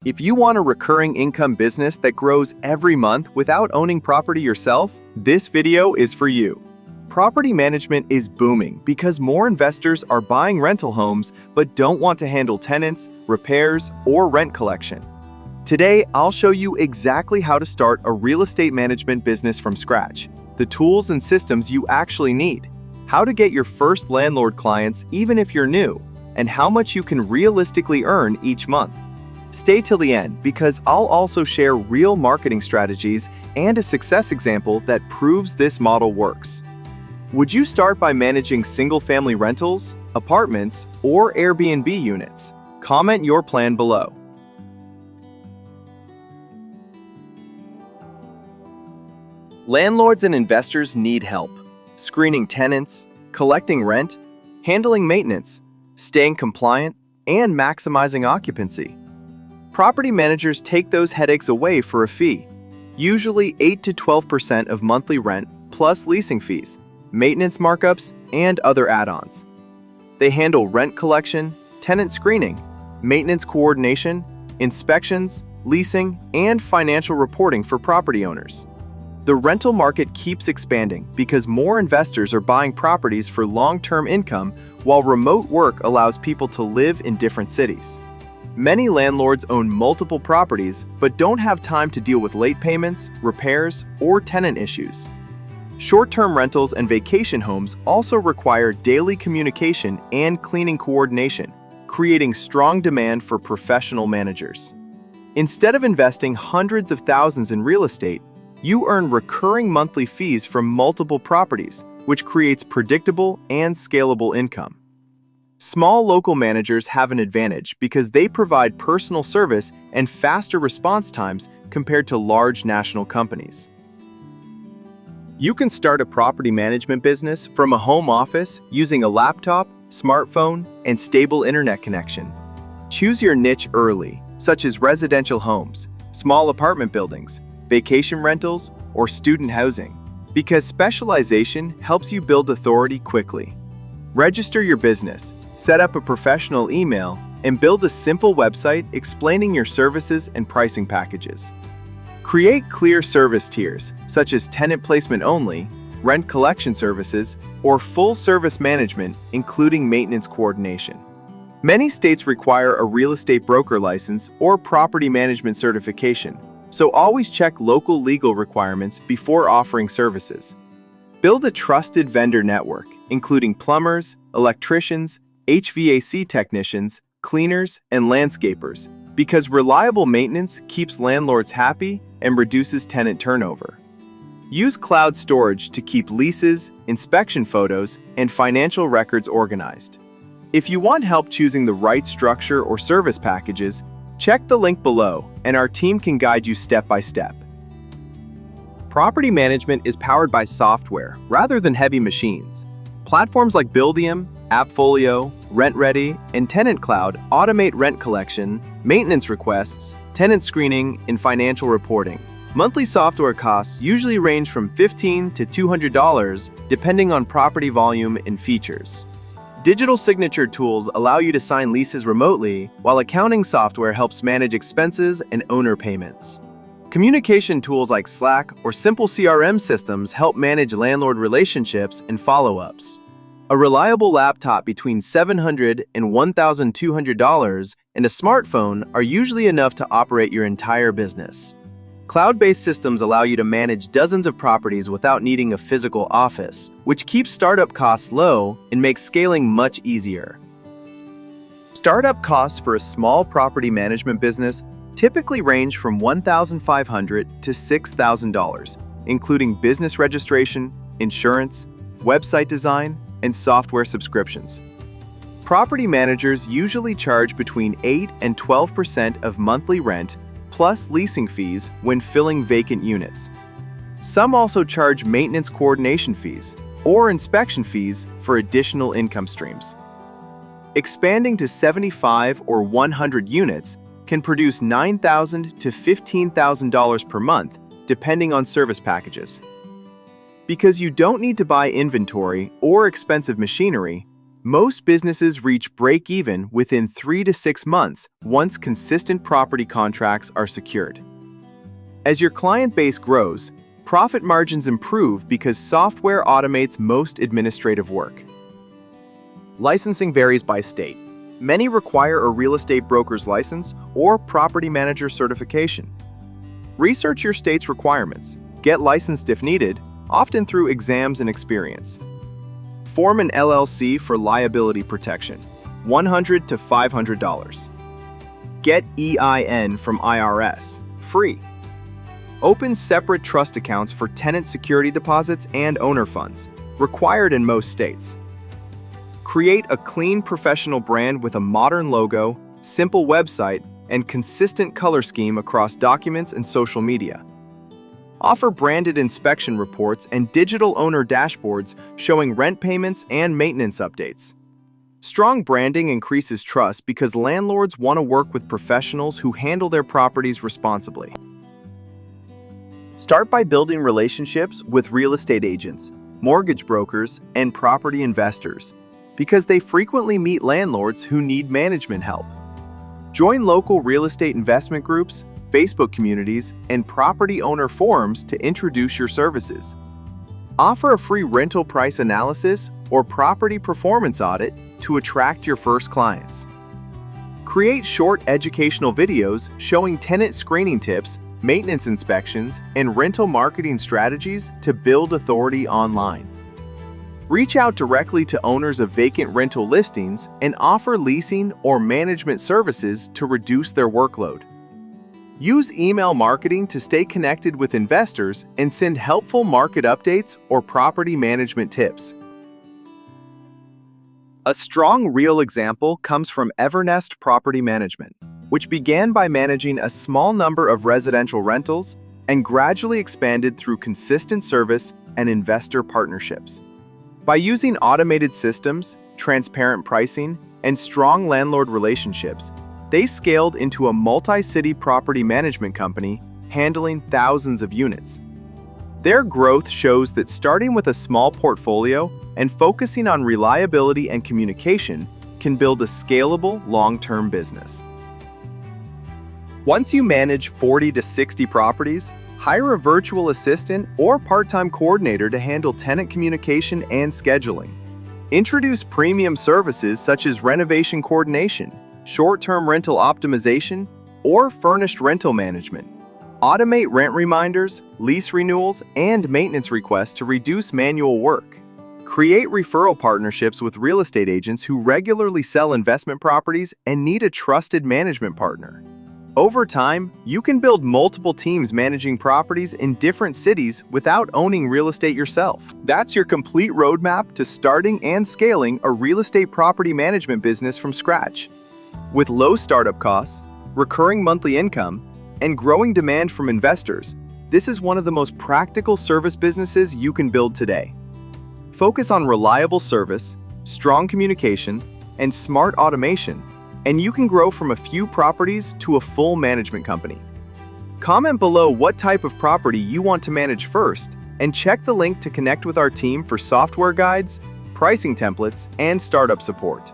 If you want a recurring income business that grows every month without owning property yourself, this video is for you. Property management is booming because more investors are buying rental homes but don't want to handle tenants, repairs, or rent collection. Today, I'll show you exactly how to start a real estate management business from scratch, the tools and systems you actually need, how to get your first landlord clients even if you're new, and how much you can realistically earn each month. Stay till the end because I'll also share real marketing strategies and a success example that proves this model works. Would you start by managing single-family rentals, apartments, or Airbnb units? Comment your plan below. Landlords and investors need help screening tenants, collecting rent, handling maintenance, staying compliant, and maximizing occupancy. Property managers take those headaches away for a fee, usually 8 to 12% of monthly rent plus leasing fees, maintenance markups, and other add-ons. They handle rent collection, tenant screening, maintenance coordination, inspections, leasing, and financial reporting for property owners. The rental market keeps expanding because more investors are buying properties for long-term income while remote work allows people to live in different cities. Many landlords own multiple properties but don't have time to deal with late payments, repairs, or tenant issues. Short-term rentals and vacation homes also require daily communication and cleaning coordination, creating strong demand for professional managers. Instead of investing hundreds of thousands in real estate, you earn recurring monthly fees from multiple properties, which creates predictable and scalable income. Small local managers have an advantage because they provide personal service and faster response times compared to large national companies. You can start a property management business from a home office using a laptop, smartphone, and stable internet connection. Choose your niche early, such as residential homes, small apartment buildings, vacation rentals, or student housing, because specialization helps you build authority quickly. Register your business, set up a professional email, and build a simple website explaining your services and pricing packages. Create clear service tiers, such as tenant placement only, rent collection services, or full service management, including maintenance coordination. Many states require a real estate broker license or property management certification, so always check local legal requirements before offering services. Build a trusted vendor network, including plumbers, electricians, HVAC technicians, cleaners, and landscapers, because reliable maintenance keeps landlords happy and reduces tenant turnover. Use cloud storage to keep leases, inspection photos, and financial records organized. If you want help choosing the right structure or service packages, check the link below and our team can guide you step by step. Property management is powered by software rather than heavy machines. Platforms like Buildium, AppFolio, RentReady, and Tenant Cloud automate rent collection, maintenance requests, tenant screening, and financial reporting. Monthly software costs usually range from $15 to $200 depending on property volume and features. Digital signature tools allow you to sign leases remotely, while accounting software helps manage expenses and owner payments. Communication tools like Slack or simple CRM systems help manage landlord relationships and follow-ups. A reliable laptop between $700 and $1,200 and a smartphone are usually enough to operate your entire business. Cloud-based systems allow you to manage dozens of properties without needing a physical office, which keeps startup costs low and makes scaling much easier. Startup costs for a small property management business typically range from $1,500 to $6,000, including business registration, insurance, website design, and software subscriptions. Property managers usually charge between 8 and 12% of monthly rent plus leasing fees when filling vacant units. Some also charge maintenance coordination fees or inspection fees for additional income streams. Expanding to 75 or 100 units can produce $9,000 to $15,000 per month, depending on service packages. Because you don't need to buy inventory or expensive machinery, Most businesses reach break-even within 3 to 6 months once consistent property contracts are secured. As your client base grows, profit margins improve because software automates most administrative work. Licensing varies by state. Many require a real estate broker's license or property manager certification. Research your state's requirements. Get licensed if needed, often through exams and experience. Form an LLC for liability protection, $100 to $500. Get EIN from IRS, free. Open separate trust accounts for tenant security deposits and owner funds, required in most states. Create a clean professional brand with a modern logo, simple website, and consistent color scheme across documents and social media. Offer branded inspection reports and digital owner dashboards showing rent payments and maintenance updates. Strong branding increases trust because landlords want to work with professionals who handle their properties responsibly. Start by building relationships with real estate agents, mortgage brokers, and property investors, because they frequently meet landlords who need management help. Join local real estate investment groups, Facebook communities, and property owner forums to introduce your services. Offer a free rental price analysis or property performance audit to attract your first clients. Create short educational videos showing tenant screening tips, maintenance inspections, and rental marketing strategies to build authority online. Reach out directly to owners of vacant rental listings and offer leasing or management services to reduce their workload. Use email marketing to stay connected with investors and send helpful market updates or property management tips. A strong real example comes from Evernest Property Management, which began by managing a small number of residential rentals and gradually expanded through consistent service and investor partnerships. By using automated systems, transparent pricing, and strong landlord relationships, they scaled into a multi-city property management company handling thousands of units. Their growth shows that starting with a small portfolio and focusing on reliability and communication can build a scalable, long-term business. Once you manage 40 to 60 properties, hire a virtual assistant or part-time coordinator to handle tenant communication and scheduling. Introduce premium services such as renovation coordination, short-term rental optimization, or furnished rental management. Automate rent reminders, lease renewals, and maintenance requests to reduce manual work. Create referral partnerships with real estate agents who regularly sell investment properties and need a trusted management partner. Over time, you can build multiple teams managing properties in different cities without owning real estate yourself. That's your complete roadmap to starting and scaling a real estate property management business from scratch. With low startup costs, recurring monthly income, and growing demand from investors, this is one of the most practical service businesses you can build today. Focus on reliable service, strong communication, and smart automation, and you can grow from a few properties to a full management company. Comment below what type of property you want to manage first, and check the link to connect with our team for software guides, pricing templates, and startup support.